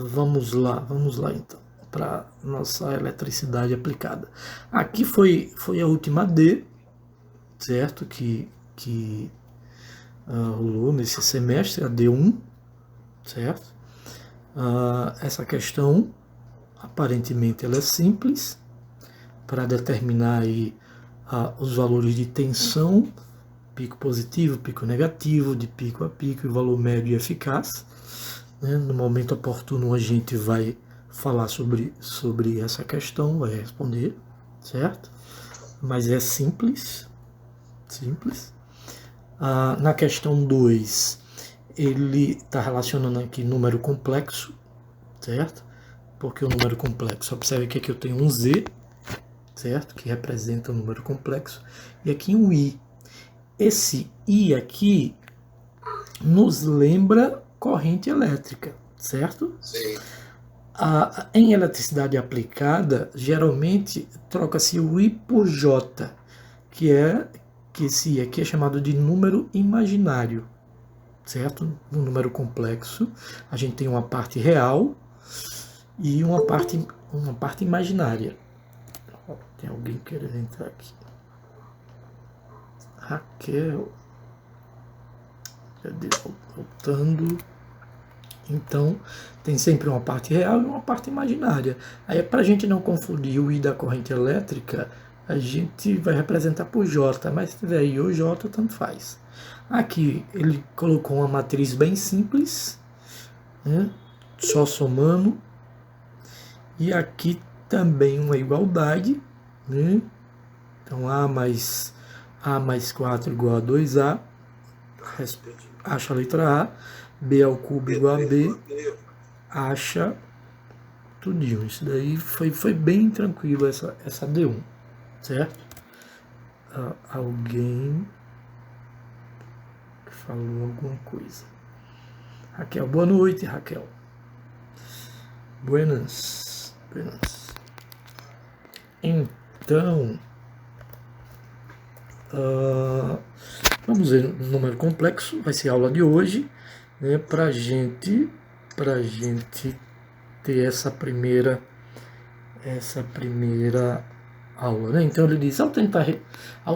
vamos lá então, para nossa eletricidade aplicada. Aqui foi a última D, certo? Que rolou nesse semestre, a D1, certo? Essa questão, aparentemente, ela é simples, para determinar aí os valores de tensão, pico positivo, pico negativo, de pico a pico, e valor médio e eficaz. Né? No momento oportuno a gente vai falar sobre essa questão, vai responder, certo? Mas é simples. Na questão 2, ele está relacionando aqui número complexo, certo? Porque o número complexo, observe que aqui eu tenho um Z, certo? Que representa o número complexo, e aqui um I. Esse I aqui nos lembra corrente elétrica, certo? Sim. Em eletricidade aplicada, geralmente troca-se o I por J, que esse aqui é chamado de número imaginário, certo? Um número complexo, a gente tem uma parte real e uma parte imaginária. Tem alguém querendo entrar aqui. Raquel. Cadê? Voltando. Então, tem sempre uma parte real e uma parte imaginária. Aí, para a gente não confundir o I da corrente elétrica, a gente vai representar por J, mas se tiver I ou J, tanto faz. Aqui, ele colocou uma matriz bem simples, né? Só somando. E aqui também uma igualdade, né? Então, A mais 4 igual a 2A. Acha a letra A. B ao cubo igual a B. Acha tudinho. Isso daí foi bem tranquilo, essa D1, certo? Alguém falou alguma coisa. Raquel, boa noite, Raquel. Buenas. Então, vamos ver o número complexo, vai ser a aula de hoje, né, para gente ter essa primeira aula, né? Então ele diz, ao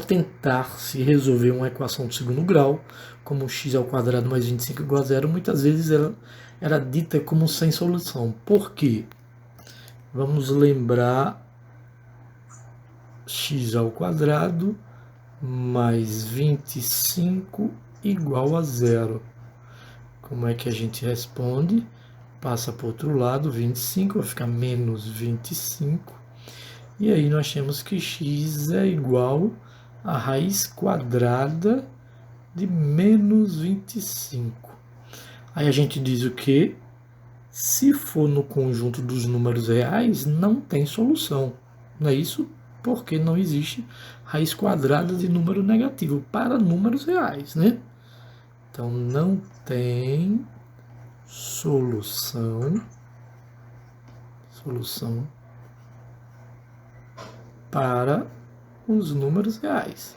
tentar se resolver uma equação de segundo grau, como x ao quadrado mais 25 igual a zero, muitas vezes ela era dita como sem solução. Por quê? Vamos lembrar x ao quadrado mais 25 igual a zero. Como é que a gente responde? Passa para o outro lado, 25, vai ficar menos 25. E aí nós temos que x é igual a raiz quadrada de menos 25. Aí a gente diz o quê? Se for no conjunto dos números reais, não tem solução. Não é isso? Porque não existe raiz quadrada de número negativo para números reais, né? Então não tem solução para os números reais.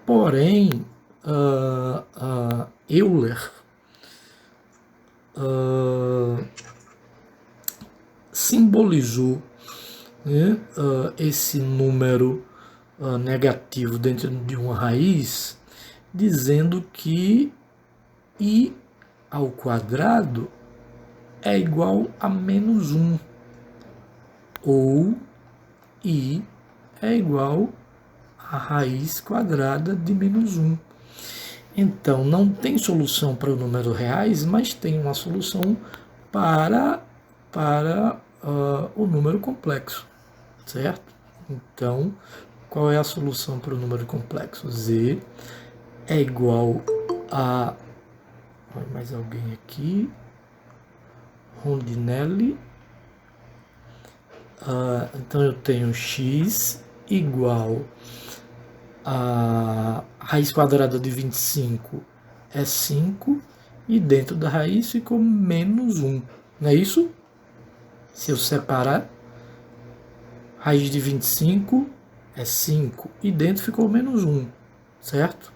Porém, Euler simbolizou, né, esse número negativo dentro de uma raiz, dizendo que I ao quadrado é igual a menos 1, ou I é igual a raiz quadrada de menos 1. Então, não tem solução para os números reais, mas tem uma solução para o número complexo, certo? Então, qual é a solução para o número complexo? Z é igual a... Olha, mais alguém aqui. Rondinelli. Então, eu tenho x igual a raiz quadrada de 25 é 5, e dentro da raiz ficou menos 1, não é isso? Se eu separar, raiz de 25 é 5, e dentro ficou menos 1, certo?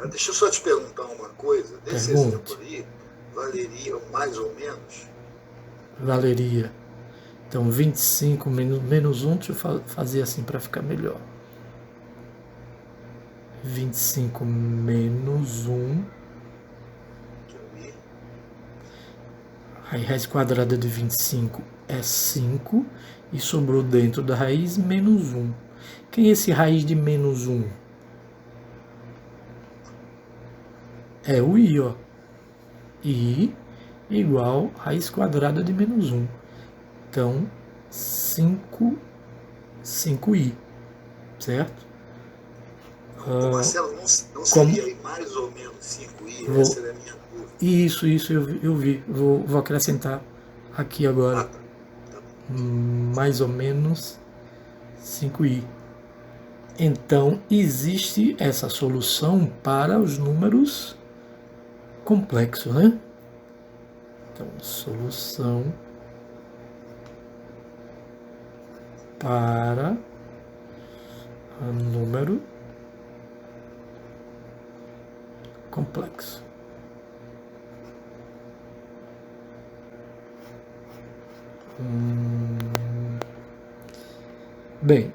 Deixa eu só te perguntar uma coisa. Esse exemplo aí, valeria mais ou menos? Valeria. Então, 25 menos 1, deixa eu fazer assim para ficar melhor. 25 menos 1. Aí, raiz quadrada de 25 é 5. E sobrou dentro da raiz menos 1. Quem é esse raiz de menos 1? É o i, ó. I igual raiz quadrada de menos 1. Então, 5i, certo? Marcelo, não seria aí mais ou menos 5i? Essa era a minha dúvida. Isso, eu vi. Vou acrescentar aqui agora. Tá. Mais ou menos 5i. Então, existe essa solução para os números complexos, né? Então, solução para número complexo. Bem,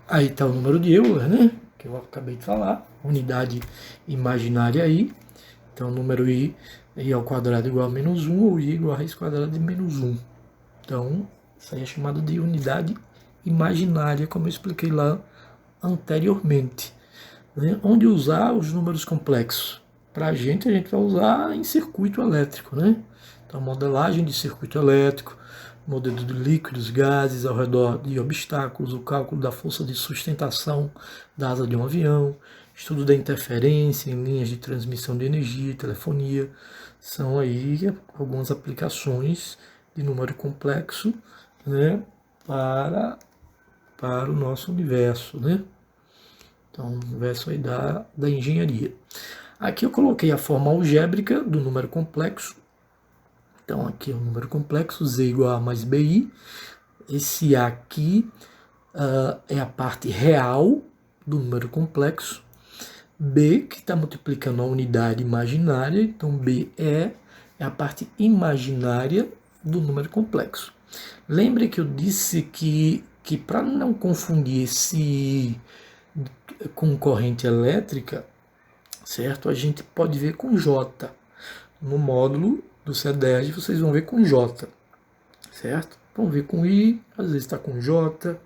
aí está o número de Euler, né? Que eu acabei de falar, unidade imaginária aí. Então, o número i ao quadrado igual a menos 1, ou i igual a raiz quadrada de menos 1. Então, isso aí é chamado de unidade imaginária, como eu expliquei lá anteriormente. Né? Onde usar os números complexos? Para a gente vai usar em circuito elétrico, né? Então, modelagem de circuito elétrico, modelo de líquidos, gases ao redor de obstáculos, o cálculo da força de sustentação da asa de um avião, estudo da interferência em linhas de transmissão de energia e telefonia, são aí algumas aplicações de número complexo, né, para o nosso universo, né? Então, o universo aí da engenharia. Aqui eu coloquei a forma algébrica do número complexo. Então, aqui é o número complexo, z igual a mais bi. Esse A aqui é a parte real do número complexo. B, que está multiplicando a unidade imaginária. Então, B é a parte imaginária do número complexo. Lembre que eu disse que para não confundir esse com corrente elétrica, certo? A gente pode ver com J. No módulo do CEDERJ vocês vão ver com J, certo? Vão ver com I, às vezes está com J,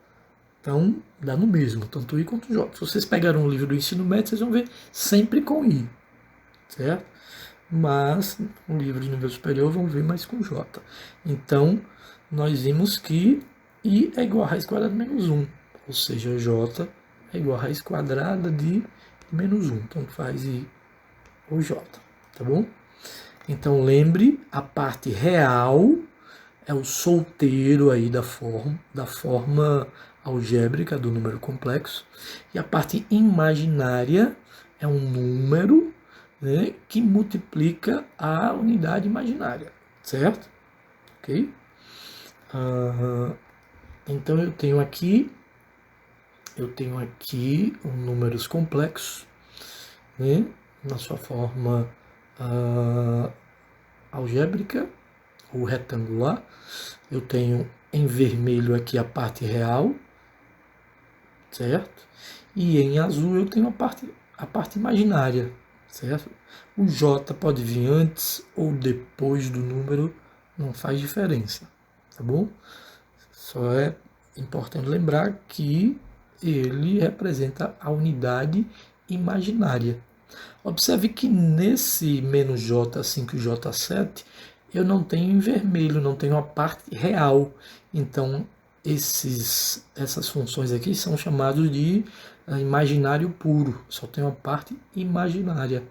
então dá no mesmo, tanto I quanto J. Se vocês pegaram o livro do ensino médio, vocês vão ver sempre com I, certo? Mas no livro de nível superior vão ver mais com J. Então, nós vimos que I é igual a raiz quadrada de menos 1, ou seja, J é igual a raiz quadrada de menos 1. Então faz I ou J, tá bom? Então lembre, a parte real é o solteiro aí da forma algébrica do número complexo, e a parte imaginária é um número, né, que multiplica a unidade imaginária, certo? Ok? Então eu tenho aqui números complexos, né, na sua forma algébrica ou retangular. Eu tenho em vermelho aqui a parte real, certo? E em azul eu tenho a parte imaginária, certo? O J pode vir antes ou depois do número, não faz diferença, tá bom? Só é importante lembrar que ele representa a unidade imaginária. Observe que nesse menos J5 e J7 eu não tenho em vermelho, não tenho a parte real. Então essas funções aqui são chamadas de imaginário puro. Só tenho a parte imaginária,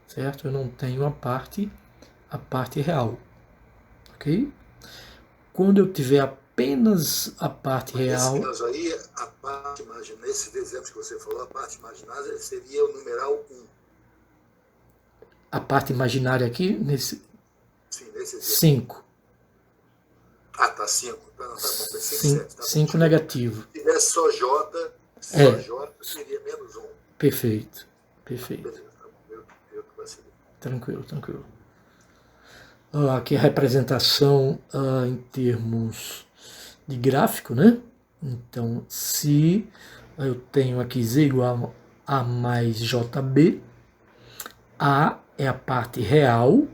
certo? Eu não tenho a parte real, ok? Quando eu tiver apenas a parte real... Nesse caso aí, a parte imaginária, nesses exemplos que você falou, a parte imaginária seria o numeral 1. A parte imaginária aqui, Sim, nesse exemplo. 5. Ah, tá 5. Tá bom, 5 negativo. Se tivesse só J, Só É, J seria menos 1. perfeito, perfeito. Beleza, tá bom. Eu que vacilei. Tranquilo, tranquilo. Aqui a representação em termos de gráfico, né? Então, se eu tenho aqui Z igual a mais JB, A é a parte real,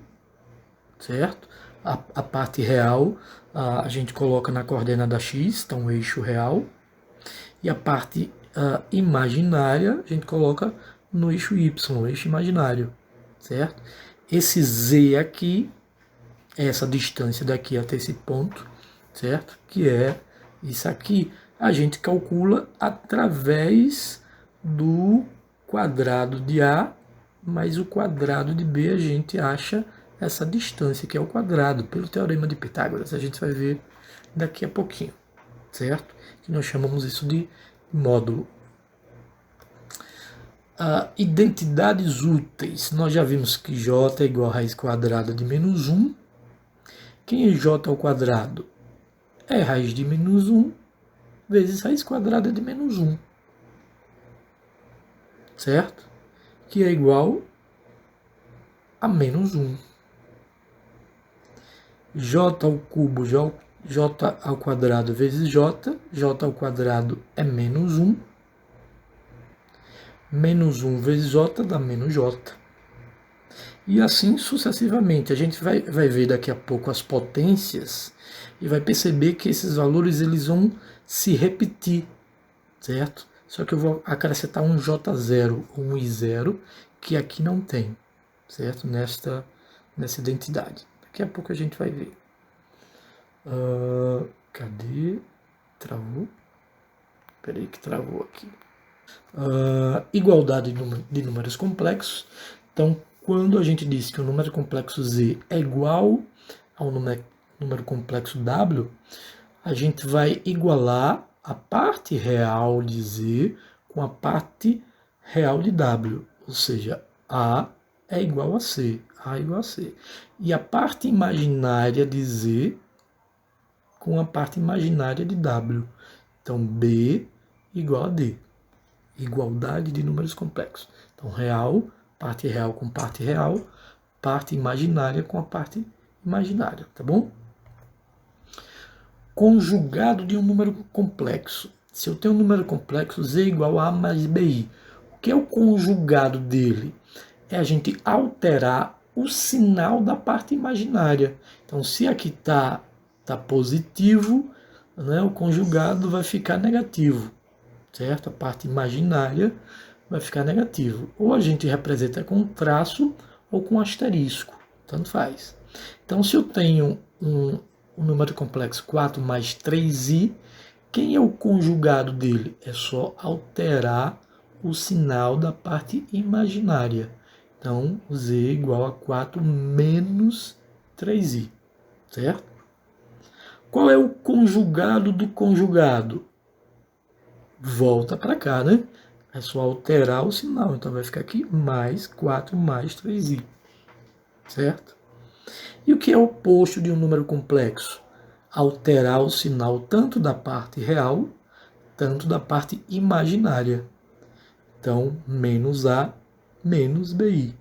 certo? A parte real a gente coloca na coordenada X, então o eixo real, e a parte imaginária a gente coloca no eixo Y, o eixo imaginário, certo? Esse Z aqui é essa distância daqui até esse ponto, certo? Que é isso aqui. A gente calcula através do quadrado de A mais o quadrado de B, a gente acha essa distância que é o quadrado, pelo teorema de Pitágoras. A gente vai ver daqui a pouquinho, certo? Que nós chamamos isso de módulo. Identidades úteis. Nós já vimos que J é igual a raiz quadrada de menos 1. Quem é J ao quadrado? É raiz de menos 1 vezes raiz quadrada de menos 1. Certo? Que é igual a menos 1. J ao cubo, J ao quadrado vezes J. J ao quadrado é menos 1. Menos 1 vezes J dá menos J. E assim sucessivamente. A gente vai ver daqui a pouco as potências e vai perceber que esses valores eles vão se repetir, certo? Só que eu vou acrescentar um J0 ou um I0 que aqui não tem, certo? Nessa identidade. Daqui a pouco a gente vai ver. Cadê? Travou? Peraí que travou aqui. Igualdade de números complexos. Então, quando a gente diz que o número complexo Z é igual ao número complexo W, a gente vai igualar a parte real de Z com a parte real de W, ou seja, A é igual a C, A é igual a C. E a parte imaginária de Z com a parte imaginária de W. Então, B igual a D. Igualdade de números complexos. Então, real, parte real com parte real, parte imaginária com a parte imaginária, tá bom? Conjugado de um número complexo. Se eu tenho um número complexo, Z igual a mais BI. O que é o conjugado dele? É a gente alterar o sinal da parte imaginária. Então, se aqui tá positivo, né, o conjugado vai ficar negativo, certo? A parte imaginária vai ficar negativo. Ou a gente representa com traço ou com asterisco, tanto faz. Então, se eu tenho um número complexo 4 mais 3i, quem é o conjugado dele? É só alterar o sinal da parte imaginária. Então, z igual a 4 menos 3i, certo? Qual é o conjugado do conjugado? Volta para cá, né? É só alterar o sinal. Então, vai ficar aqui mais 4 mais 3i, certo? E o que é o oposto de um número complexo? Alterar o sinal tanto da parte real, tanto da parte imaginária. Então, menos A, menos BI.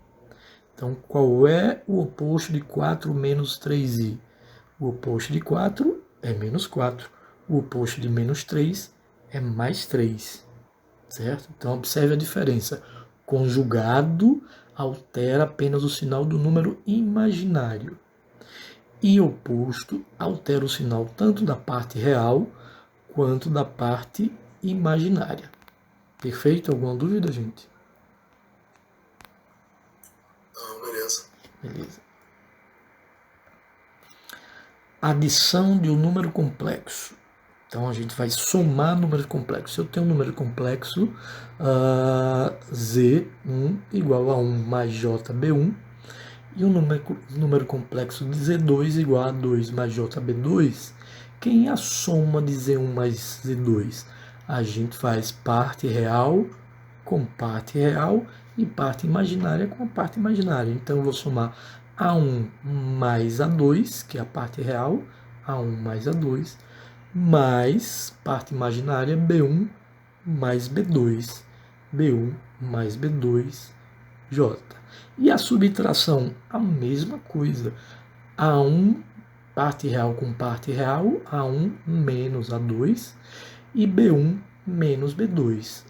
Então, qual é o oposto de 4 menos 3i? O oposto de 4 é menos 4. O oposto de menos 3 é mais 3. Certo? Então, observe a diferença. Conjugado altera apenas o sinal do número imaginário. E oposto altera o sinal tanto da parte real quanto da parte imaginária. Perfeito? Alguma dúvida, gente? Não, beleza. Beleza. Adição de um número complexo. Então a gente vai somar números complexos. Se eu tenho um número complexo, Z1 igual a 1 mais JB1, e um número complexo de Z2 igual a 2 mais JB2, quem é a soma de Z1 mais Z2? A gente faz parte real com parte real e parte imaginária com a parte imaginária. Então eu vou somar A1 mais A2, que é a parte real, A1 mais A2, mais parte imaginária B1 mais B2, B1 mais B2, J. E a subtração, a mesma coisa. A1, parte real com parte real, A1 menos A2 e B1 menos B2,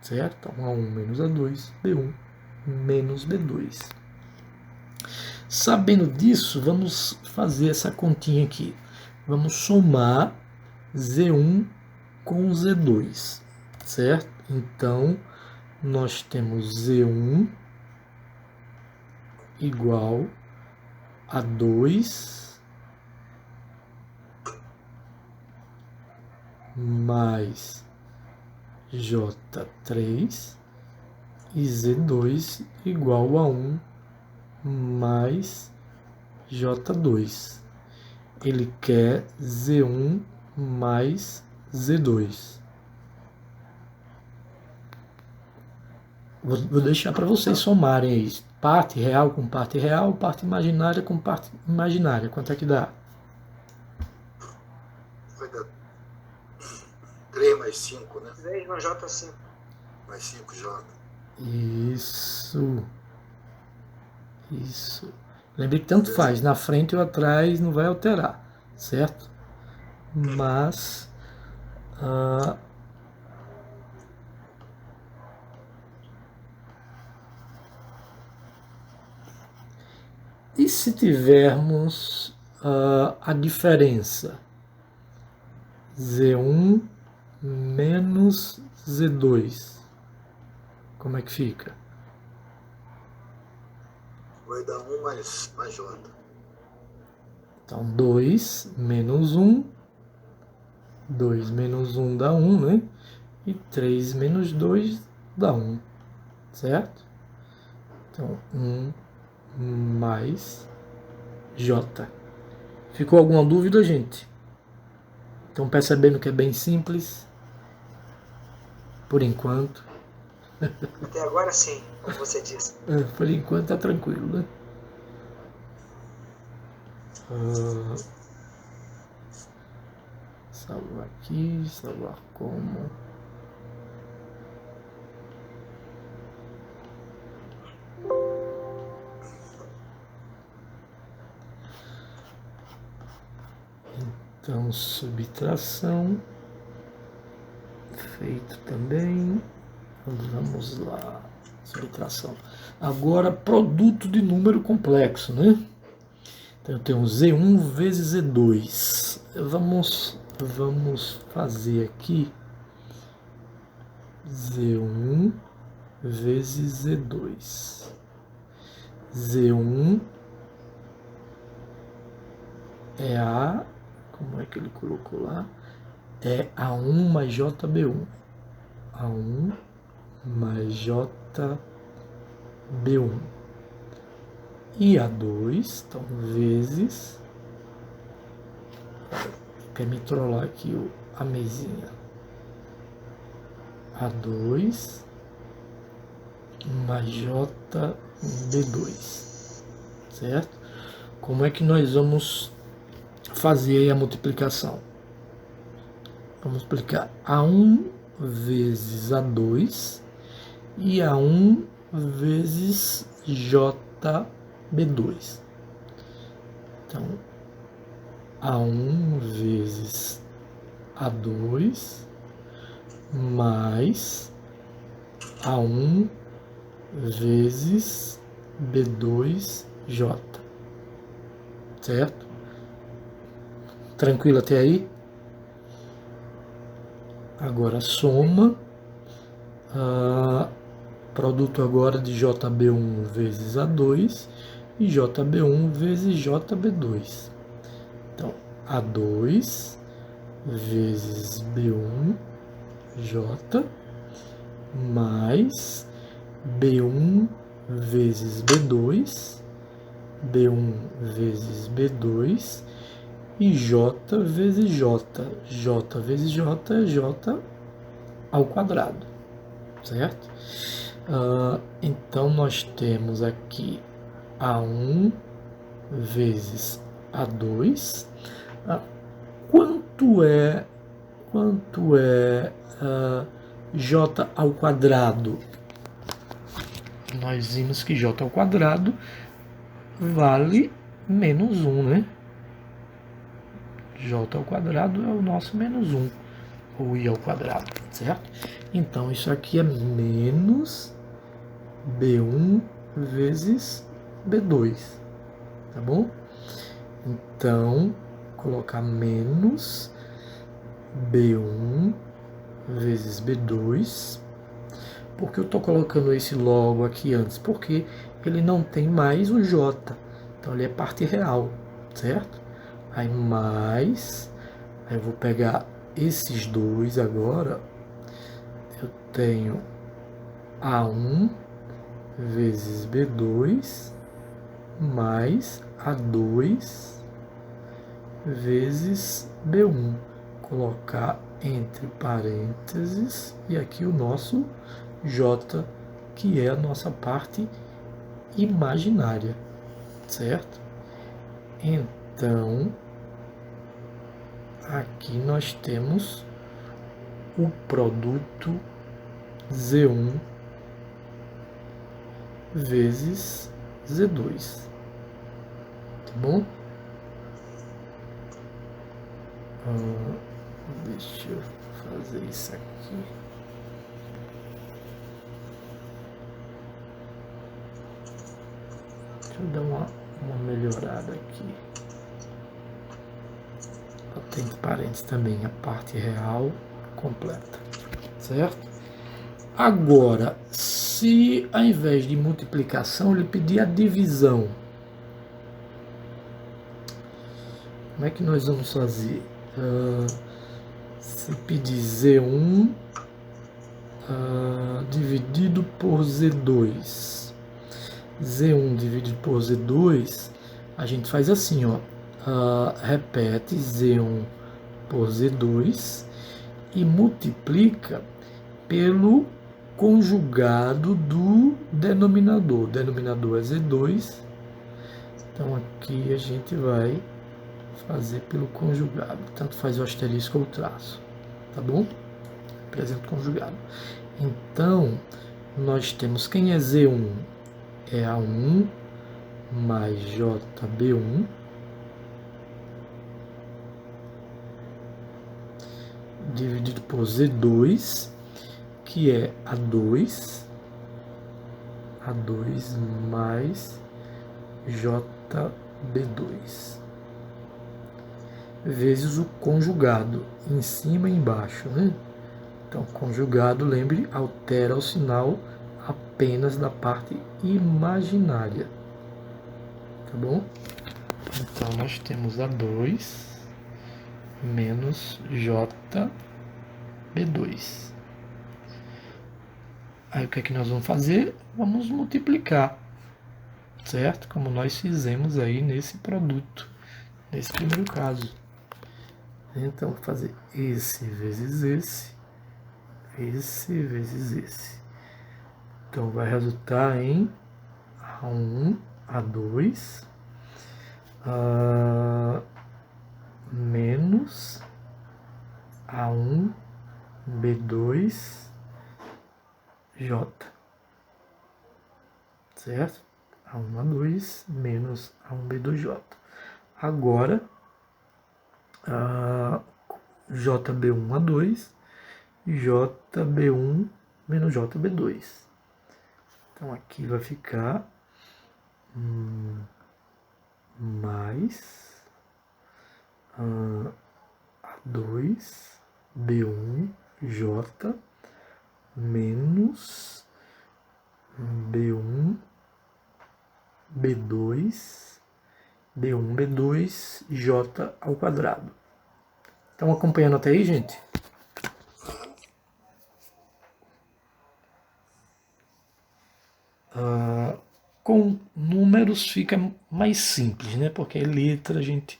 certo? Então, A1 menos A2, B1 menos B2. Sabendo disso, vamos fazer essa continha aqui. Vamos somar Z1 com Z2, certo? Então, nós temos Z1 igual a 2 mais J3 e Z2 igual a 1 mais J2. Ele quer Z1 mais Z2. Vou deixar para vocês somarem isso. Parte real com parte real, parte imaginária com parte imaginária. Quanto é que dá? Vai dar 3 mais 5, né? 3 mais J5. Mais 5J. Isso. Isso. Lembre que tanto faz, na frente ou atrás não vai alterar, certo? Mas e se tivermos a diferença Z1 menos Z2, como é que fica? Vai dar 1 mais J. Então 2 menos 1, 2 menos 1 dá 1, né? E 3 menos 2 dá 1, certo? Então 1 mais J. Ficou alguma dúvida, gente? Estão percebendo que é bem simples? Por enquanto. Até agora sim, como você disse. Por enquanto tá tranquilo, né? Salvar aqui, salvar como. Então, subtração, feito também. Vamos lá, subtração. Agora, produto de número complexo, né? Então, eu tenho Z1 vezes Z2. Vamos fazer aqui Z1 vezes Z2. Z1 é a... Como é que ele colocou lá? É A1 mais JB1. A1 mais JB1. E A2, então, vezes... Quer me trollar aqui a mesinha. A2 mais JB2. Certo? Como é que nós vamos fazer aí a multiplicação? Vamos multiplicar A1 vezes A2 e A1 vezes JB2. Então, A1 vezes A2 mais A1 vezes B2J. Certo? Tranquilo até aí? Agora soma. Produto agora de JB1 vezes A2 e JB1 vezes JB2. Então, A2 vezes B1 J mais B1 vezes B2, B1 vezes B2 e J vezes J. J vezes J é J ao quadrado, certo? Então, nós temos aqui A1 vezes A2. Quanto é j ao quadrado, nós vimos que j ao quadrado vale menos 1, né? J ao quadrado é o nosso menos 1, ou I ao quadrado, certo? Então, isso aqui é menos B1 vezes B2, tá bom? Então, colocar menos B1 vezes B2. Por que eu estou colocando esse logo aqui antes? Porque ele não tem mais o J. Então ele é parte real, certo? Aí mais, aí eu vou pegar esses dois agora. Eu tenho A1 vezes B2 mais A2 vezes B1. Colocar entre parênteses e aqui o nosso J, que é a nossa parte imaginária, certo? Então, aqui nós temos o produto Z1 vezes Z2, tá bom? Deixa eu fazer isso aqui. Deixa eu dar uma melhorada aqui. Tem parênteses também, a parte real completa, certo? Agora, se ao invés de multiplicação ele pedir a divisão, como é que nós vamos fazer? Se pedir Z1 dividido por Z2, Z1 dividido por Z2, a gente faz assim, ó, repete Z1 por Z2 e multiplica pelo conjugado do denominador. O denominador é Z2, então aqui a gente vai fazer pelo conjugado, tanto faz o asterisco ou o traço, tá bom? Representa o conjugado. Então, nós temos, quem é Z1? É A1 mais JB1 dividido por Z2, que é A2 mais JB2, vezes o conjugado, em cima e embaixo, né? Então, conjugado, lembre, altera o sinal apenas da parte imaginária, tá bom? Então, nós temos A2 menos JB2. Aí, o que é que nós vamos fazer? Vamos multiplicar, certo? Como nós fizemos aí nesse produto, nesse primeiro caso. Então, vou fazer esse vezes esse vezes esse. Então, vai resultar em A1, A2, menos A1, B2, J. Certo? A1, A2, menos A1, B2, J. Agora, JB1, A2, JB1 menos JB2. Então aqui vai ficar mais A2 B1 J menos B1 B2 B1 B2 J ao quadrado. Estão acompanhando até aí, gente? Com números fica mais simples, né? Porque letra a gente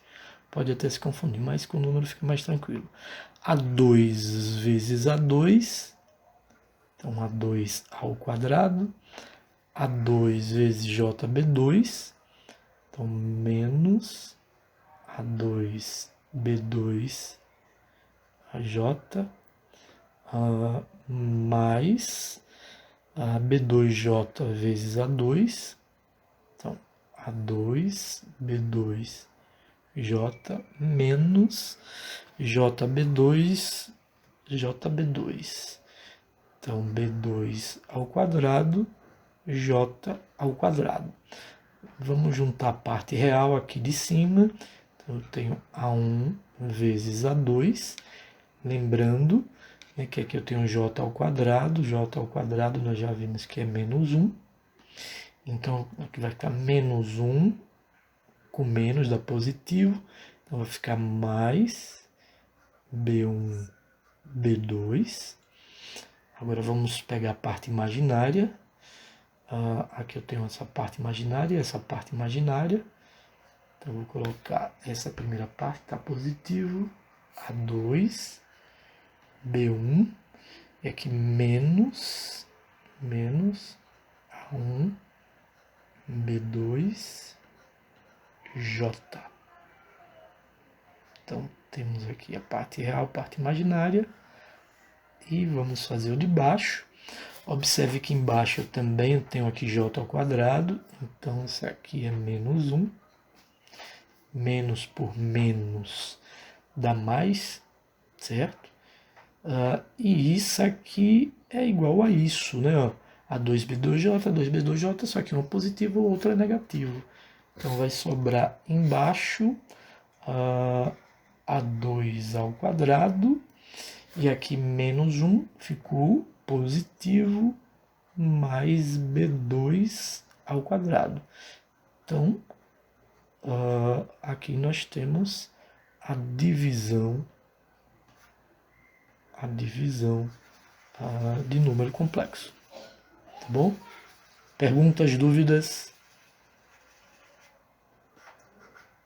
pode até se confundir, mas com número fica mais tranquilo. A2 vezes A2, então A2 ao quadrado, A2 vezes JB2, então menos A2 B2 AJ, mais a B2J vezes A2. Então, A2, B2J menos JB2, JB2. Então, B2 ao quadrado, J ao quadrado. Vamos juntar a parte real aqui de cima. Então, eu tenho A1 vezes A2. Lembrando, né, que aqui eu tenho J ao quadrado nós já vimos que é menos 1. Então aqui vai ficar menos 1, com menos dá positivo. Então vai ficar mais B1, B2. Agora vamos pegar a parte imaginária. Aqui eu tenho essa parte imaginária e essa parte imaginária. Então eu vou colocar essa primeira parte, está positivo. A2, B1, e aqui menos A1, B2, J. Então temos aqui a parte real, a parte imaginária. E vamos fazer o de baixo. Observe que embaixo eu também tenho aqui J ao quadrado. Então isso aqui é menos 1. Menos por menos dá mais, certo? E isso aqui é igual a isso, né? Ó, A2B2J, A2B2J, só que um é positivo, o outro é negativo. Então vai sobrar embaixo A2 ao quadrado, e aqui menos 1 ficou positivo, mais B2 ao quadrado. Então, aqui nós temos a divisão de número complexo. Tá bom? Perguntas, dúvidas?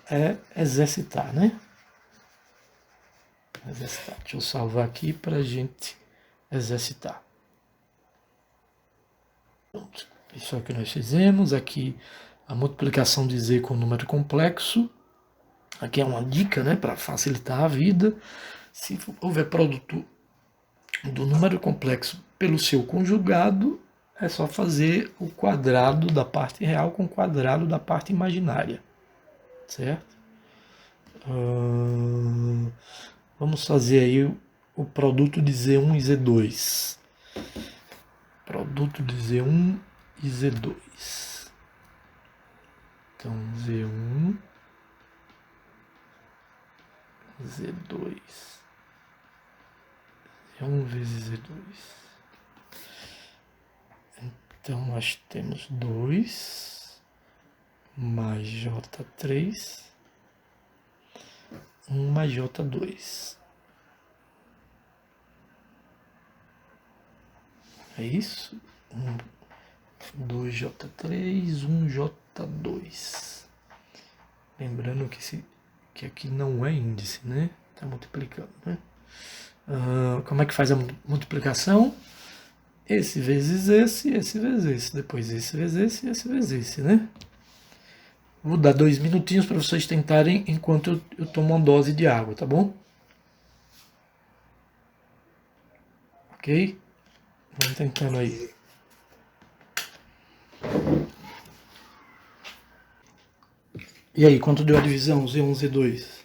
É exercitar, né? Exercitar. Deixa eu salvar aqui para a gente exercitar. Pronto. Isso é o que nós fizemos. Aqui a multiplicação de z com número complexo. Aqui é uma dica, né, para facilitar a vida. Se houver produto do número complexo pelo seu conjugado, é só fazer o quadrado da parte real com o quadrado da parte imaginária, certo? Vamos fazer aí o produto de Z1 e Z2. Produto de Z1 e Z2. Então, Z1, Z2. Z1 vezes Z2. Então, nós temos 2 mais J3, 1 mais J2. É isso? 2J3, 1J2. Lembrando que aqui não é índice, né? Está multiplicando, né? Como é que faz a multiplicação? Esse vezes esse vezes esse. Depois esse vezes esse vezes esse, né? Vou dar 2 minutinhos para vocês tentarem enquanto eu tomo uma dose de água, tá bom? Ok? Vamos tentando aí. E aí, quanto deu a divisão? Z1, Z2?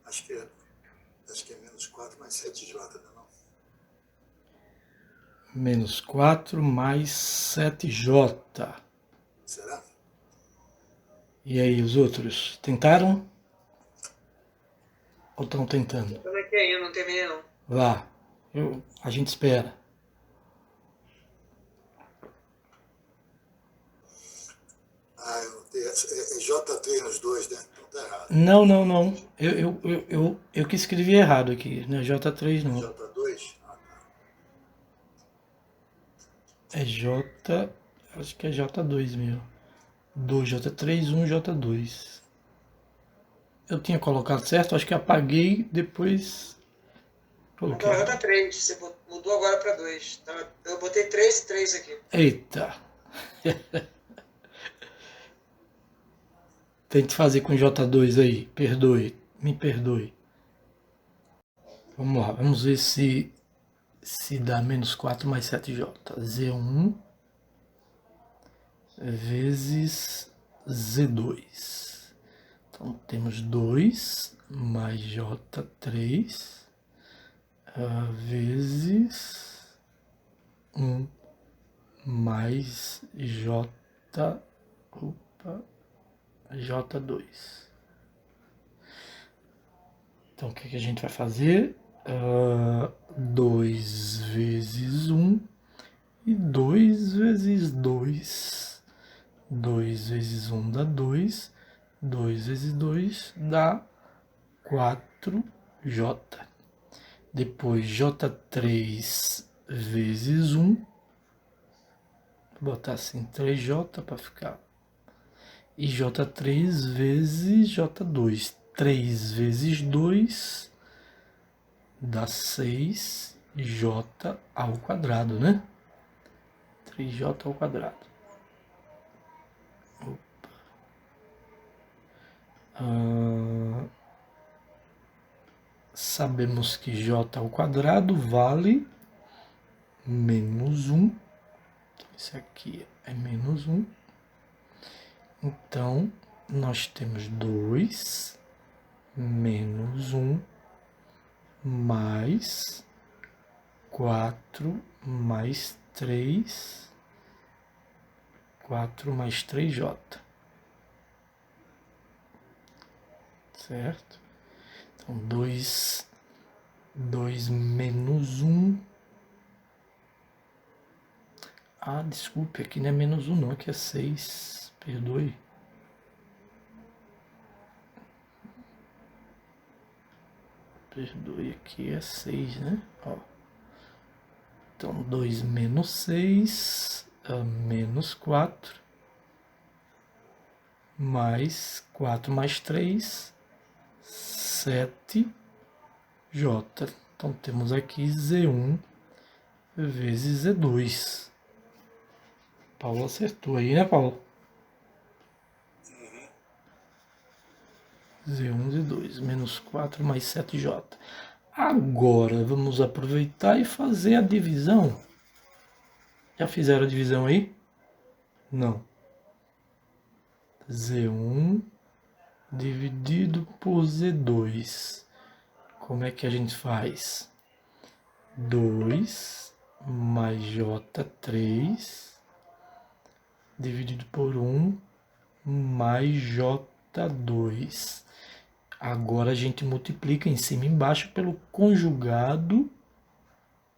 Acho que é menos 4 mais 7J, não? Menos 4 mais 7J. Será? E aí, os outros? Tentaram? Ou estão tentando? Como é que é? Eu não terminei, não. Vá. A gente espera. Eu não tenho. É J3 nos dois, né? Então tá errado. Não. Eu que escrevi errado aqui. Não é J3, não. J2? Tá. É J... Acho que é J2 mesmo. 2J3, 1J2. Eu tinha colocado certo, acho que apaguei, depois coloquei. Não, J3. Você mudou agora para 2. Eu botei 3 e 3 aqui. Eita. Tente fazer com J2 aí. Perdoe. Me perdoe. Vamos lá. Vamos ver se dá menos 4 mais 7J. Z1 vezes Z2. Então temos 2 mais J3 vezes 1 mais J2. Então o que a gente vai fazer? 2 vezes 1 e 2 vezes 2. 2 vezes 1 dá 2. 2 vezes 2 dá 4J. Depois J3 vezes 1. Vou botar assim 3J para ficar. E J3 vezes J2. 3 vezes 2 dá 6J ao quadrado, né? 3J ao quadrado. Sabemos que J ao quadrado vale menos 1. Esse aqui é menos 1. Então, nós temos 2 menos 1 mais 4 mais 3. 4 mais 3J. Certo? Então, 2 menos 1. Ah, desculpe, aqui não é menos 1 não, aqui é 6. Perdoe. Perdoe, aqui é 6, né? Ó. Então, 2 menos 6, menos 4, mais 4 mais 3, 7J. Então, temos aqui Z1 vezes Z2. Paulo acertou aí, né, Paulo? Z1, Z2, menos 4 mais 7J. Agora, vamos aproveitar e fazer a divisão. Já fizeram a divisão aí? Não. Z1 dividido por Z2. Como é que a gente faz? 2 mais J3 dividido por 1 mais J2. Agora a gente multiplica em cima e embaixo pelo conjugado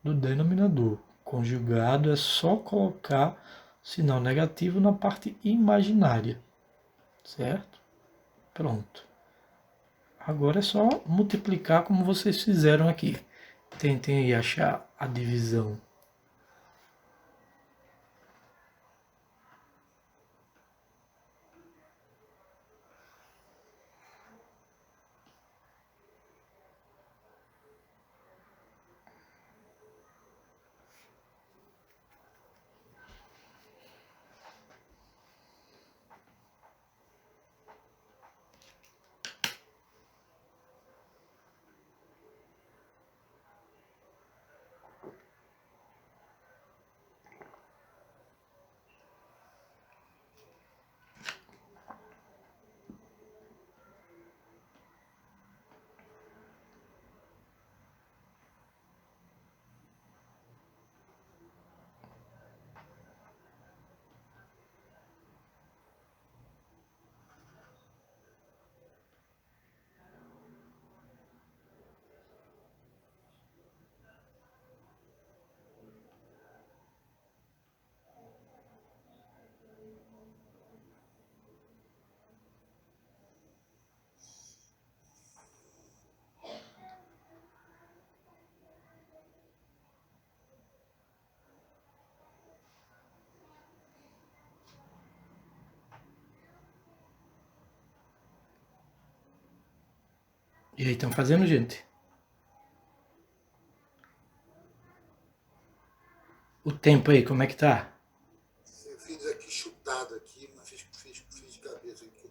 do denominador. Conjugado é só colocar sinal negativo na parte imaginária, certo? Pronto. Agora é só multiplicar como vocês fizeram aqui. Tentem aí achar a divisão. E aí, estão fazendo, gente? O tempo aí, como é que tá? Eu fiz aqui chutado aqui, mas fiz de cabeça aqui.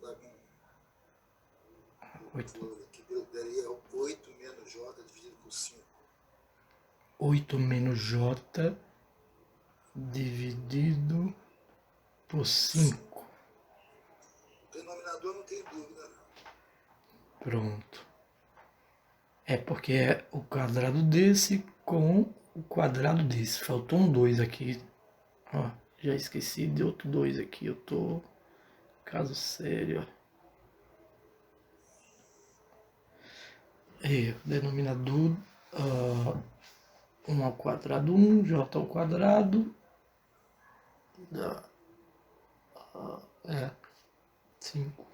Que daria 8 menos J dividido por 5. 8 menos J dividido por 5. O denominador não tem dúvida, não. Pronto. É porque é o quadrado desse com o quadrado desse. Faltou um 2 aqui. Ó, já esqueci de outro 2 aqui. Eu tô... Caso sério. Denominador 1 ao quadrado 1, J ao quadrado. Dá 5.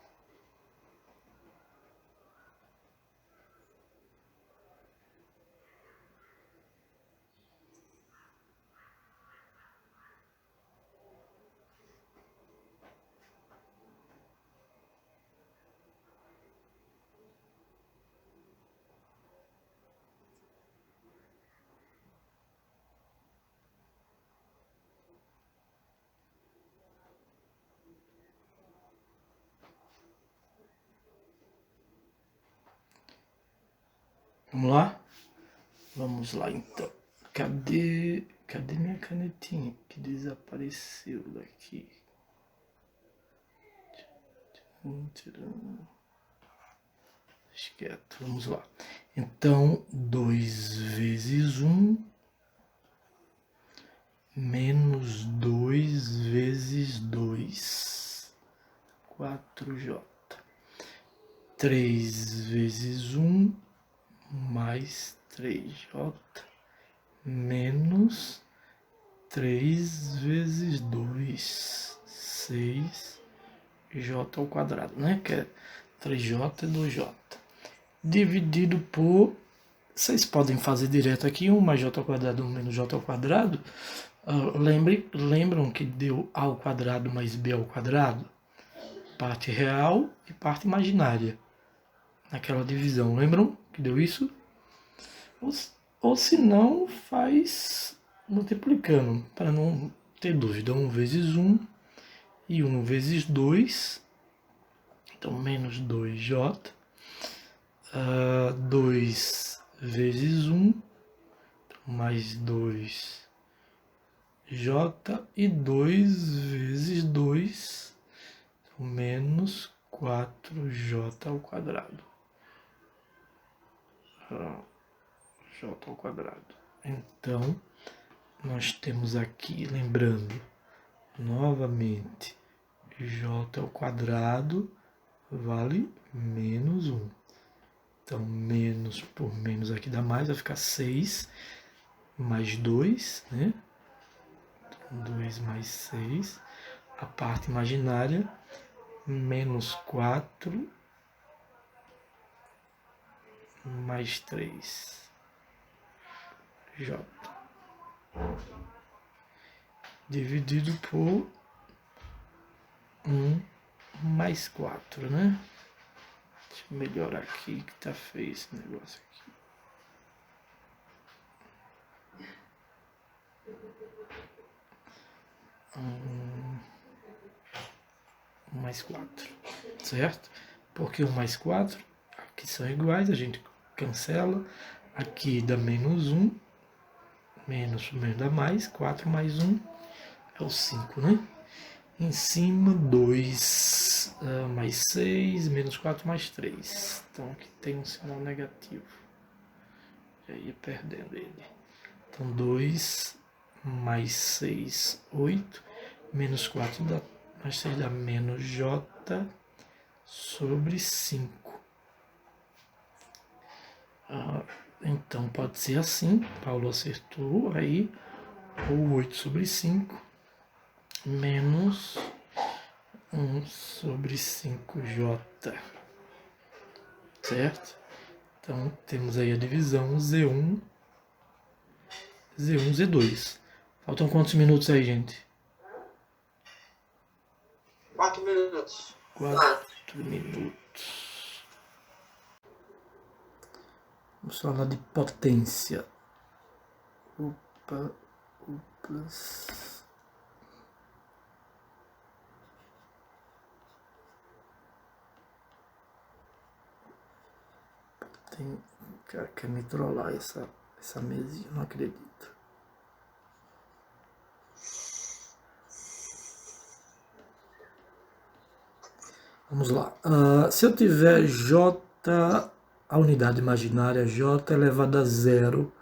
Vamos lá? Vamos lá então. Cadê minha canetinha que desapareceu daqui? Deixa quieto, vamos lá. Então, 2 vezes 1 menos 2 vezes 2, 4J. 3 vezes 1 mais 3J menos 3 vezes 2, 6J ao quadrado, né? Que é 3J e 2J. Dividido por... Vocês podem fazer direto aqui, 1 mais J ao quadrado, 1 menos J ao quadrado. Lembram que deu A ao quadrado mais B ao quadrado? Parte real e parte imaginária. Naquela divisão, lembram que deu isso? Ou se não, faz multiplicando, para não ter dúvida. 1 vezes 1 e 1 vezes 2. Então, menos 2J. 2 vezes 1 mais 2J e 2 vezes 2 menos 4J ao quadrado. J ao quadrado. Então, nós temos aqui, lembrando, novamente, J ao quadrado vale menos 1. Então, menos por menos aqui dá mais, vai ficar 6 mais 2, né? Então, 2 mais 6. A parte imaginária, menos 4 mais 3. J. Dividido por 1 mais 4, né? Deixa eu melhorar aqui que tá feio esse negócio aqui. Mais 4, certo? Porque 1 mais 4 aqui são iguais, a gente cancela. Aqui dá menos 1, menos dá mais, 4 mais 1 é o 5, né? Em cima, 2 mais 6, menos 4 mais 3. Então aqui tem um sinal negativo. Já ia perdendo ele. Então 2 mais 6, 8. Menos 4 mais 6 dá menos J sobre 5. Então pode ser assim. Paulo acertou aí. Ou 8 sobre 5 menos 1 sobre 5J. Certo? Então temos aí a divisão Z1, Z2. Faltam quantos minutos aí, gente? 4 minutos. 4 minutos. Vamos falar de potência. Opa. Quer me trollar essa mesinha, não acredito. Vamos lá. Se eu tiver J, a unidade imaginária J elevado a zero,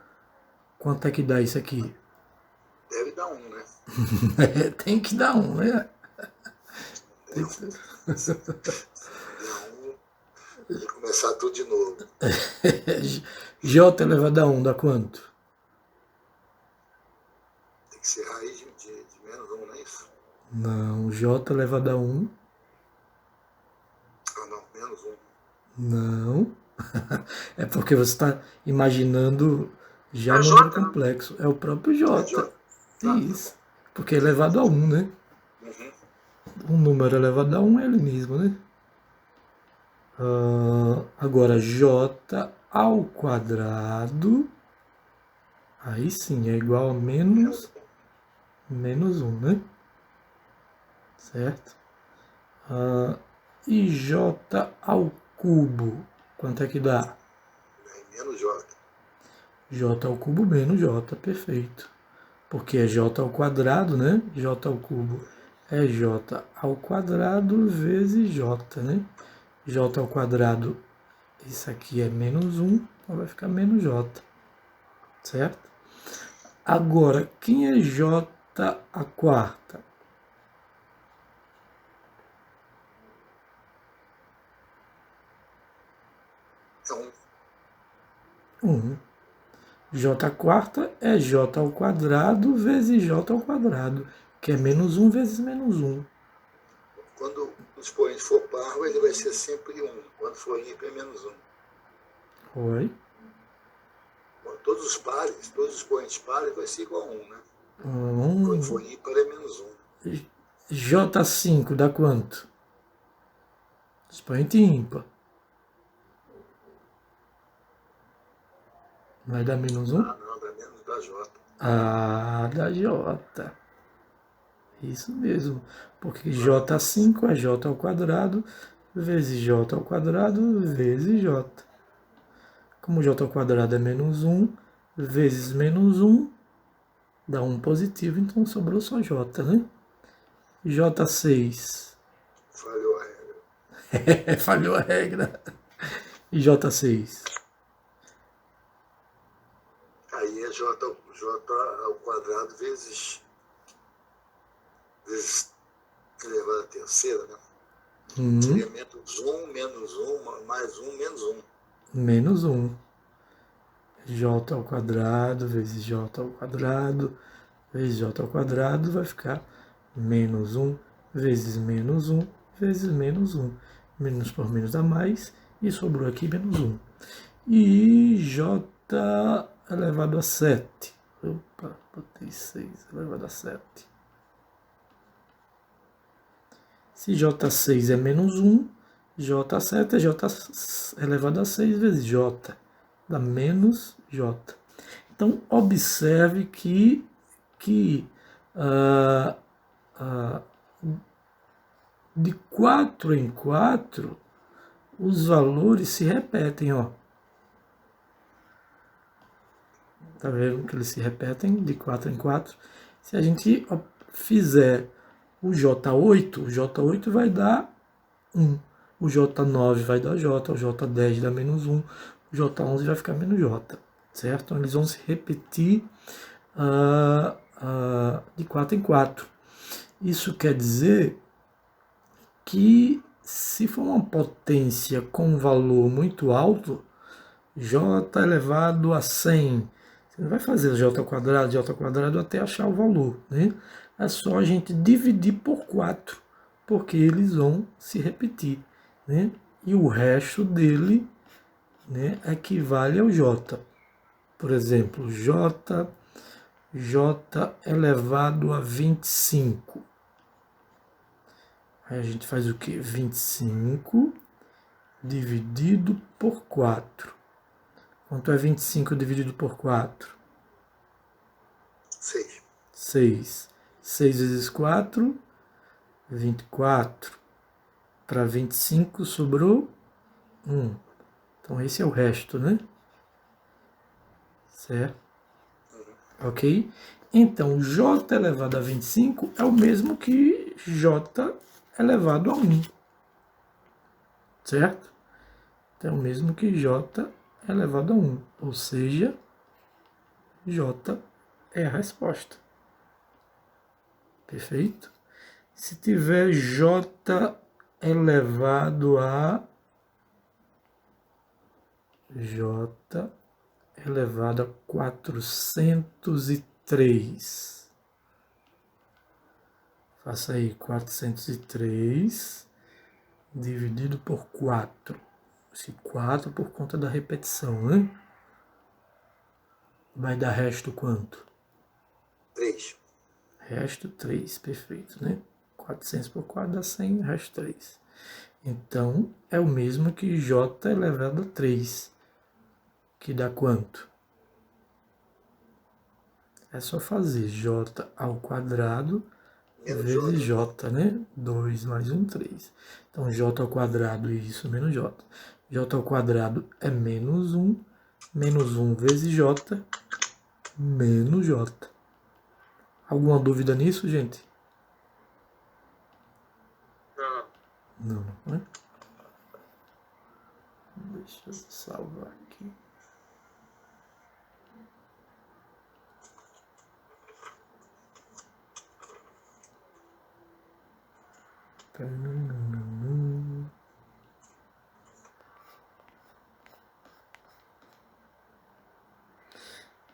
quanto é que dá isso aqui? Deve dar 1, né? Tem que dar 1, né? Deu 1, tem que começar tudo de novo. J elevado a 1 dá quanto? Tem que ser raiz de menos 1, não é isso? Não, J elevado a 1. Ah, não, menos 1. Não. É porque você está imaginando já É número J, né? complexo. É o próprio É J. J. Isso. Porque é elevado a 1, né? Uhum. Um número elevado a 1 é ele mesmo, né? Agora, J ao quadrado, aí sim, é igual a menos 1, né? Certo? E J ao cubo, quanto é que dá? É menos J. J ao cubo menos J, perfeito. Porque é J ao quadrado, né? J ao cubo é J ao quadrado vezes J, né? J ao quadrado, isso aqui é menos 1, então vai ficar menos J, certo? Agora, quem é J à quarta? É 1. 1. J à quarta é J ao quadrado vezes J ao quadrado, que é menos 1 vezes menos 1. Quando o expoente for par, ele vai ser sempre 1. Quando for ímpar, é menos 1. Oi? Bom, todos os expoentes pares vai ser igual a 1, né? Quando 1. for ímpar, é menos 1. J5 dá quanto? Expoente ímpar. Vai dar menos 1? Ah, não, dá menos da J. Da J. Isso mesmo. Porque J5 é J ao quadrado vezes J ao quadrado vezes J. Como J ao quadrado é menos 1 vezes menos 1, dá 1 positivo, então sobrou só J, né? J6. Falhou a regra. Falhou a regra. E J6? Aí é J ao quadrado vezes elevado à terceira, né? Seria menos 1, mais 1, menos 1. Menos 1. J ao quadrado vezes J ao quadrado vezes J ao quadrado vai ficar menos 1 vezes menos 1 vezes menos 1. Menos por menos dá mais e sobrou aqui menos 1. E J elevado a 7. Opa, botei 6 elevado a 7. Se J6 é menos 1, J7 é J elevado a 6 vezes J. Dá menos J. Então, observe que ah, ah, de 4 em 4, os valores se repetem, ó. Tá vendo que eles se repetem de 4 em 4? Se a gente fizer o J8 vai dar 1. O J9 vai dar J, o J10 dá menos 1, o J11 vai ficar menos J, certo? Então, eles vão se repetir de 4 em 4. Isso quer dizer que se for uma potência com um valor muito alto, J elevado a 100, você não vai fazer J ao quadrado até achar o valor, né? É só a gente dividir por 4, porque eles vão se repetir, né? E o resto dele, né, equivale ao J. Por exemplo, J elevado a 25. Aí a gente faz o quê? 25 dividido por 4. Quanto é 25 dividido por 4? 6. 6. 6 vezes 4, 24. Para 25 sobrou 1. Então esse é o resto, né? Certo? Ok? Então J elevado a 25 é o mesmo que J elevado a 1. Certo? Então é o mesmo que J elevado a 1. Ou seja, J é a resposta. Perfeito? Se tiver J elevado a J elevado a 403. Faça aí 403 dividido por 4. Esse 4 por conta da repetição, né? Vai dar resto quanto? 3. Resto 3, perfeito, né? 400 por 4 dá 100, resto 3. Então, é o mesmo que J elevado a 3, que dá quanto? É só fazer J ao quadrado vezes J, né? 2 mais 1, 3. Então, J ao quadrado, isso, menos J. J ao quadrado é menos 1 vezes J, menos J. Alguma dúvida nisso, gente? Não, né? Deixa eu salvar aqui.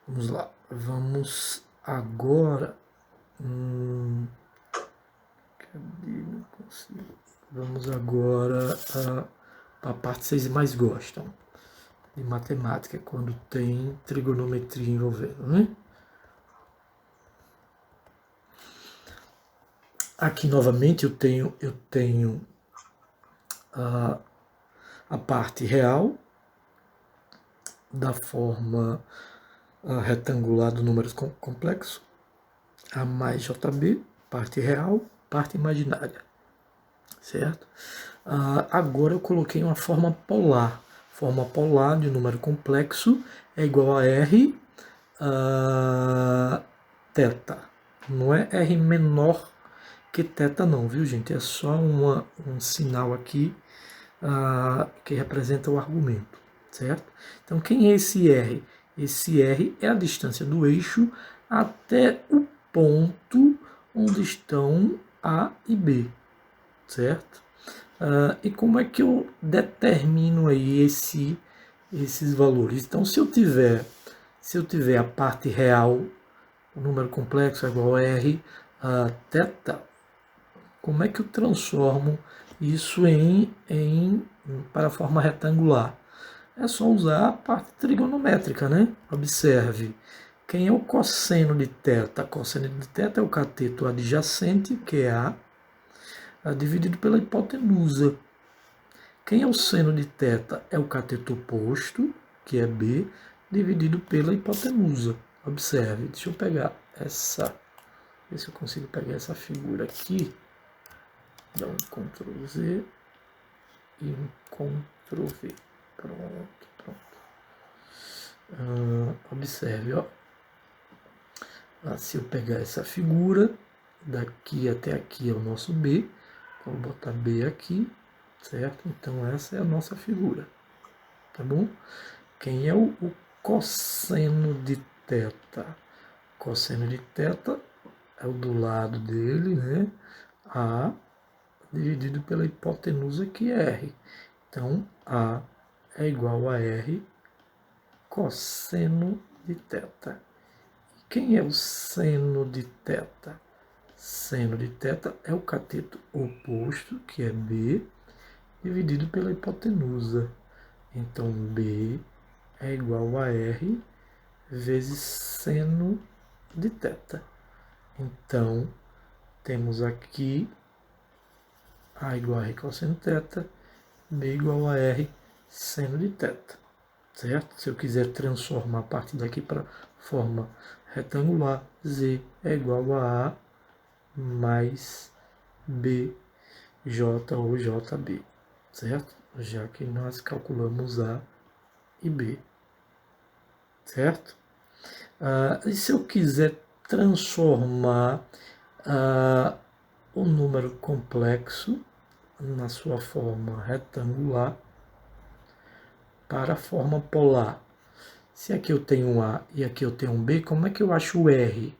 Vamos lá. Vamos agora. Cadê? Não consigo. Vamos agora para a parte que vocês mais gostam de matemática, quando tem trigonometria envolvendo, né? Aqui novamente eu tenho a parte real da forma retangular do número complexo, A mais JB, parte real, parte imaginária, certo? Agora eu coloquei uma forma polar. Forma polar de número complexo é igual a R θ. Não é R menor que θ não, viu gente? É só um sinal aqui que representa o argumento, certo? Então quem é esse R? Esse R é a distância do eixo até o ponto onde estão A e B, certo? E como é que eu determino aí esses valores? Então, se eu tiver a parte real, o número complexo é igual a R θ, como é que eu transformo isso para a forma retangular? É só usar a parte trigonométrica, né? Observe. Quem é o cosseno de θ? Cosseno de θ é o cateto adjacente, que é A, dividido pela hipotenusa. Quem é o seno de θ? É o cateto oposto, que é B, dividido pela hipotenusa. Observe, deixa eu pegar essa, ver se eu consigo pegar essa figura aqui. Dá um Ctrl Z e um Ctrl V. Pronto. Observe, ó. Se eu pegar essa figura, daqui até aqui é o nosso B, vou botar B aqui, certo? Então essa é a nossa figura, tá bom? Quem é o cosseno de θ? Cosseno de θ é o do lado dele, né? A dividido pela hipotenusa, que é R. Então, A é igual a R cosseno de θ. Quem é o seno de θ? Seno de θ é o cateto oposto, que é B, dividido pela hipotenusa. Então, B é igual a R vezes seno de θ. Então, temos aqui A igual a R cosseno de θ, B igual a R seno de θ, certo? Se eu quiser transformar a partir daqui para forma retangular, Z é igual a A mais BJ ou JB, certo? Já que nós calculamos A e B. Certo? E se eu quiser transformar o número complexo na sua forma retangular para a forma polar? Se aqui eu tenho um A e aqui eu tenho um B, como é que eu acho o R?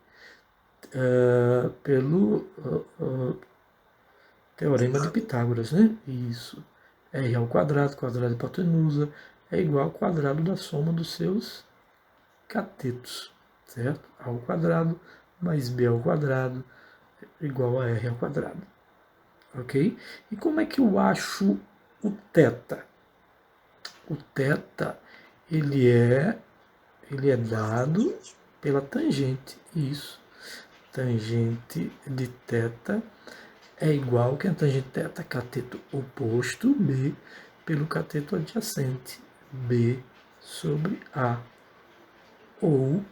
Pelo teorema de Pitágoras, né? Isso. R ao quadrado, quadrado de hipotenusa, é igual ao quadrado da soma dos seus catetos, certo? A ao quadrado mais B ao quadrado é igual a R ao quadrado, ok? E como é que eu acho o θ? O θ, ele é dado pela tangente, isso. Tangente de θ é igual que a tangente θ, cateto oposto, B, pelo cateto adjacente, B sobre A. Ou,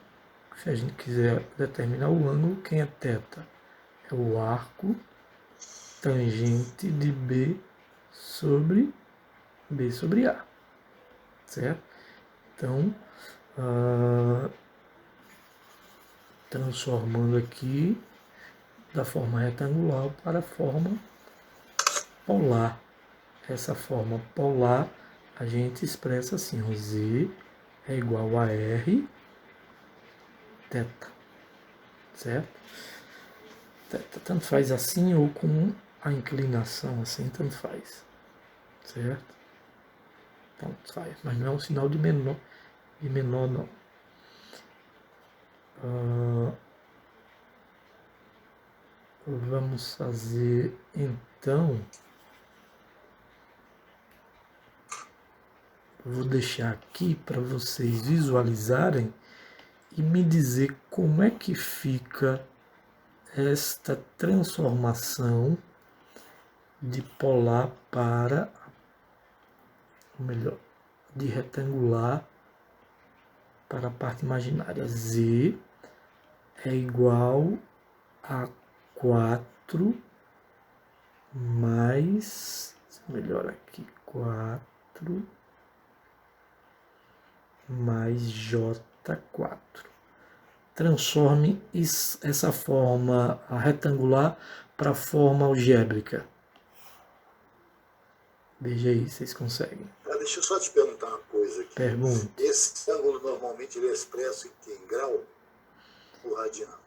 se a gente quiser determinar o ângulo, quem é θ? É o arco tangente de B sobre A. Certo? Então, transformando aqui da forma retangular para a forma polar. Essa forma polar a gente expressa assim, o Z é igual a R θ, certo? Θ, tanto faz assim ou com a inclinação assim, tanto faz, certo? Tanto faz, mas não é um sinal de menor não. Vamos fazer então, vou deixar aqui para vocês visualizarem e me dizer como é que fica esta transformação de polar para, ou melhor, de retangular para a parte imaginária. Z é igual a 4 mais, melhor aqui, 4 mais J4. Transforme essa forma retangular para a forma algébrica. Veja aí, vocês conseguem. Deixa eu só te perguntar uma coisa aqui. Pergunte. Esse ângulo normalmente ele é expresso em grau ou radiano?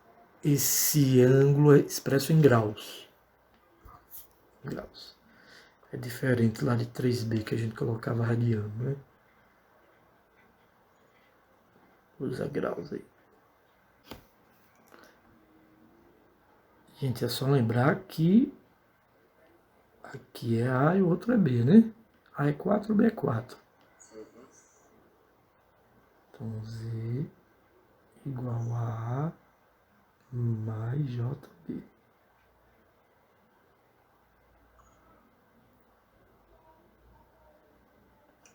Esse ângulo é expresso em graus. Graus. É diferente lá de 3B que a gente colocava radiano, né? Usa graus aí. Gente, é só lembrar que aqui é A e o outro é B, né? A é 4, B é 4. Então, Z igual a mais JB.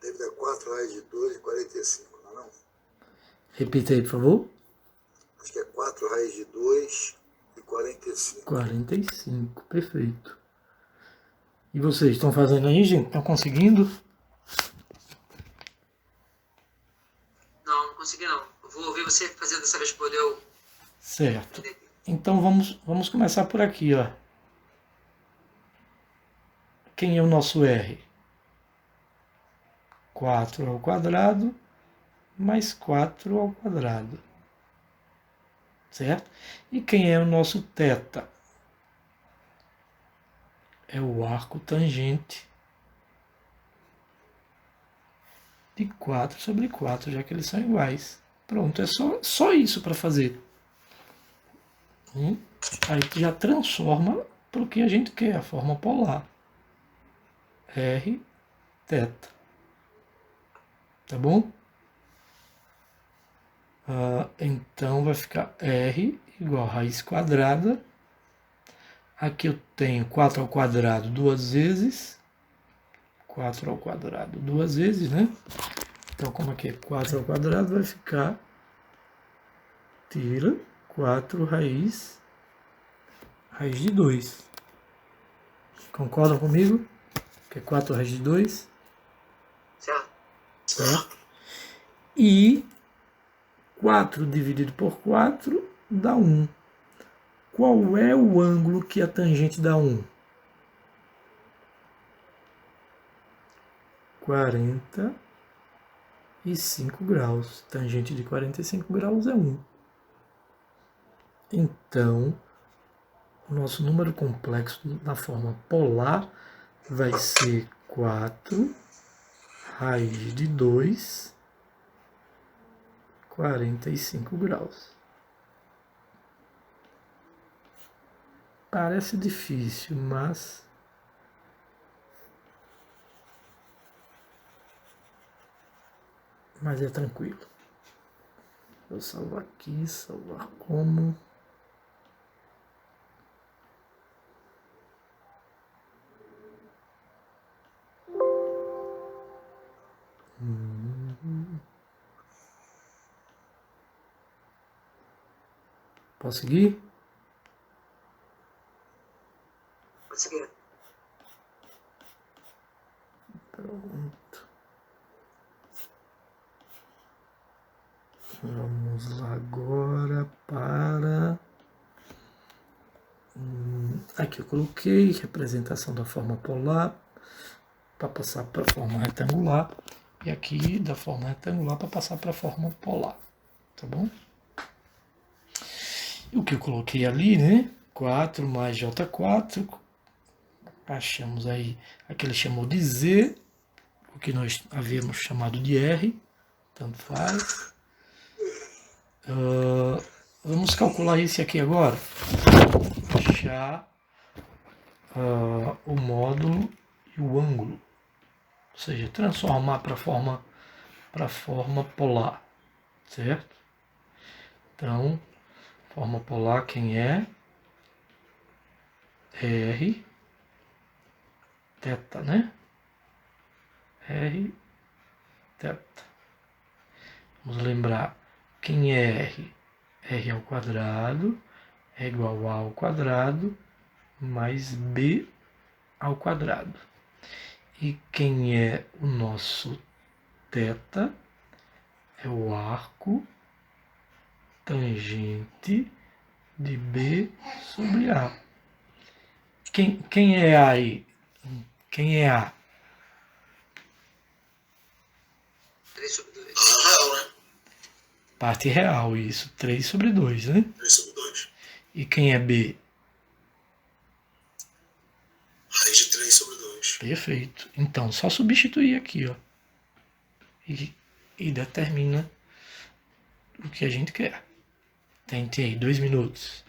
Deve dar 4 raiz de 2 e 45, não é não? Repita aí, por favor. Acho que é 4 raiz de 2 e 45. 45, perfeito. E vocês estão fazendo aí, gente? Estão conseguindo? Não consegui não. Eu vou ouvir você fazendo dessa vez por eu. Certo. Então vamos começar por aqui, ó. Quem é o nosso R? 4 ao quadrado mais 4 ao quadrado. Certo? E quem é o nosso θ? É o arco tangente de 4 sobre 4, já que eles são iguais. Pronto, é só isso para fazer. Aí tu já transforma para o que a gente quer, a forma polar. R θ. Tá bom? Então vai ficar R igual a raiz quadrada. Aqui eu tenho 4 ao quadrado duas vezes. 4 ao quadrado duas vezes, né? Então, como aqui é 4 ao quadrado, vai ficar, tira 4 raiz de 2. Concordam comigo? Que é 4 raiz de 2? Certo. Certo? E 4 dividido por 4 dá 1. Qual é o ângulo que a tangente dá 1? 45 graus. Tangente de 45 graus é 1. Então, o nosso número complexo na forma polar vai ser 4 raiz de 2, 45 graus. Parece difícil, mas é tranquilo. Vou salvar aqui, salvar como. Posso seguir? Consegui. Pronto. Vamos lá agora para... Aqui eu coloquei representação da forma polar para passar para a forma retangular. E aqui da forma retangular para passar para a forma polar. Tá bom? E o que eu coloquei ali, né? 4 mais J4. Achamos aí, aqui ele chamou de Z, o que nós havíamos chamado de R, tanto faz. Vamos calcular esse aqui agora. Achar o módulo e o ângulo, ou seja, transformar para a forma polar, certo? Então, forma polar quem é? R θ, né? R θ. Vamos lembrar quem é R? R ao quadrado é igual a ao quadrado mais B ao quadrado. E quem é o nosso θ? É o arco tangente de B sobre A. Quem é A aí? Quem é A? 3 sobre 2. Real, né? Parte real, isso. 3 sobre 2, né? 3 sobre 2. E quem é B? Raiz de 3 sobre 2. Perfeito. Então, só substituir aqui, ó. E determina o que a gente quer. Tente aí, 2 minutos.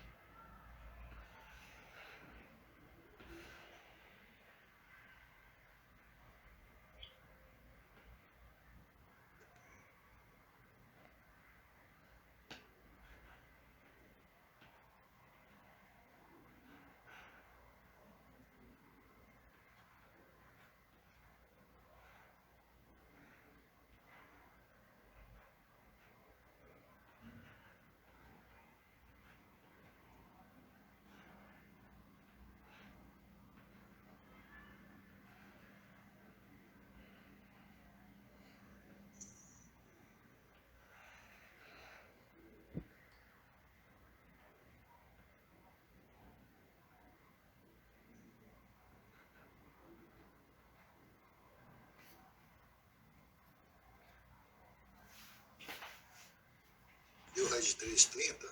Deu raiz de 3, 30.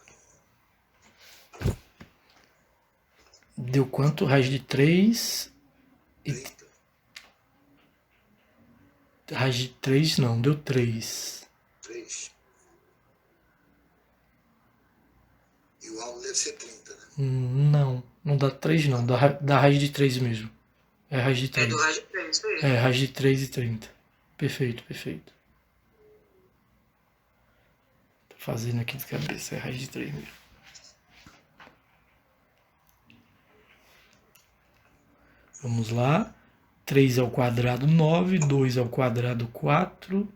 Deu quanto? Raiz de 3 e 30. raiz de 3 não, deu 3. 3. E o ângulo deve ser 30, né? Não dá 3 não, dá raiz de 3 mesmo. É raiz de É 3. do raiz de 3, isso aí. É, raiz de 3 e 30. Perfeito, perfeito. Tô fazendo aqui de cabeça, é raiz de 3 mesmo. Vamos lá. 3 ao quadrado, 9. 2 ao quadrado, 4.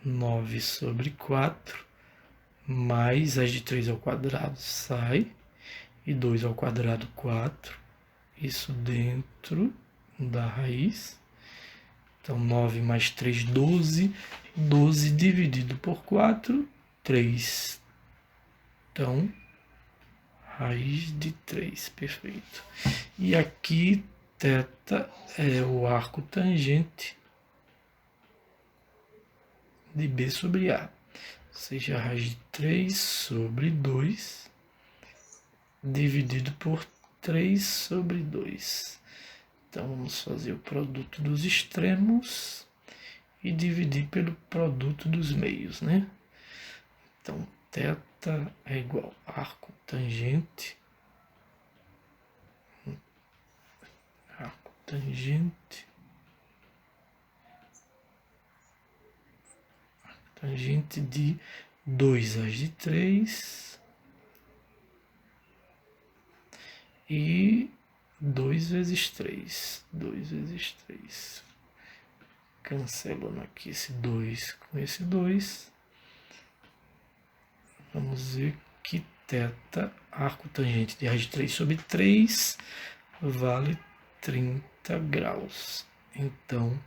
9 sobre 4. Mais raiz de 3 ao quadrado sai. E 2 ao quadrado, 4. Isso dentro da raiz. Então, 9 mais 3, 12. 12 dividido por 4, 3. Então, raiz de 3, perfeito. E aqui, θ é o arco tangente de B sobre A. Ou seja, a raiz de 3 sobre 2 dividido por 3 sobre 2. Então, vamos fazer o produto dos extremos e dividir pelo produto dos meios, né? Então, θ é igual a arco tangente de 2 raiz de 3 e 2 vezes 3. 2 vezes 3. Cancelando aqui esse 2 com esse 2. Vamos ver que θ, arco tangente de raiz de 3 sobre 3, vale 30 graus. Então,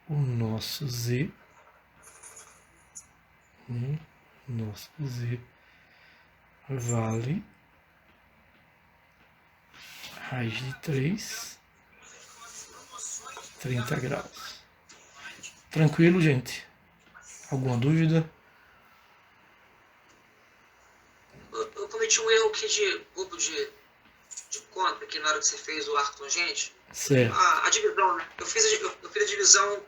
o nosso Z vale raiz de 3, 30 graus. Tranquilo, gente? Alguma dúvida? Eu cometi um erro aqui de grupo de conta, aqui na hora que você fez o arco tangente. Certo. A divisão, né? Eu fiz a divisão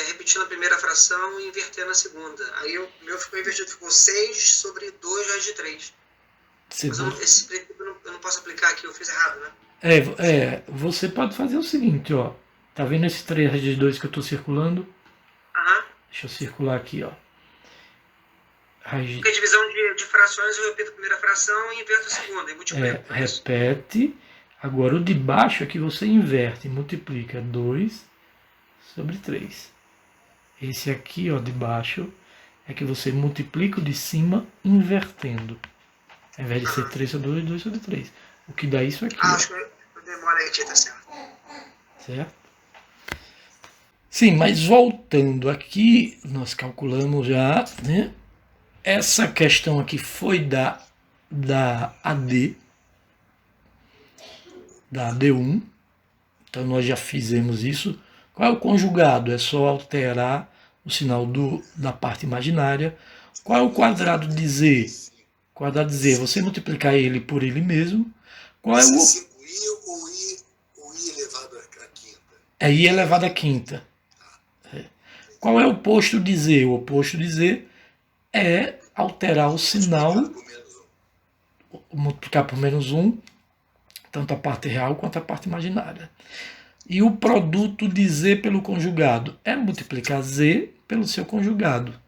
repetindo a primeira fração e invertendo a segunda. Aí o meu ficou invertido, ficou 6 sobre 2 raiz de 3. Mas esse princípio eu não posso aplicar aqui, eu fiz errado, né? Você pode fazer o seguinte, ó. Tá vendo esse 3 raiz de 2 que eu estou circulando? Aham. Deixa eu circular aqui, ó. Porque a divisão de frações eu repito a primeira fração e inverto a segunda, e multiplico. Repete. Agora o de baixo é que você inverte e multiplica 2 sobre 3. Esse aqui, ó, de baixo, é que você multiplica o de cima invertendo. Ao invés de ser 3 sobre 2, 2 sobre 3. O que dá isso aqui. Acho que eu demorei aqui, tá certo. Certo? Sim, mas voltando aqui, nós calculamos já, né? Essa questão aqui foi da AD, da AD1. Então nós já fizemos isso. Qual é o conjugado? É só alterar o sinal da parte imaginária. Qual é o quadrado de Z? O quadrado de Z, você multiplicar ele por ele mesmo. Qual é o... 5i ou i elevado à quinta? É i elevado à quinta. Qual é o oposto de Z? O oposto de Z é alterar o sinal, multiplicar por menos 1, tanto a parte real quanto a parte imaginária. E o produto de Z pelo conjugado é multiplicar Z pelo seu conjugado.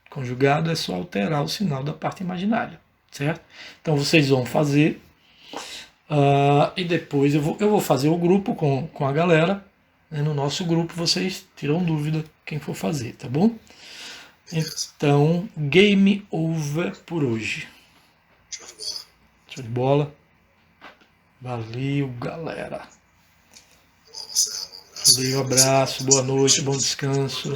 Conjugado é só alterar o sinal da parte imaginária, certo? Então vocês vão fazer, e depois eu vou fazer o grupo com a galera. No nosso grupo vocês tiram dúvida quem for fazer, tá bom? Então, game over por hoje. Show de bola. Valeu, galera. Valeu, abraço, boa noite, bom descanso.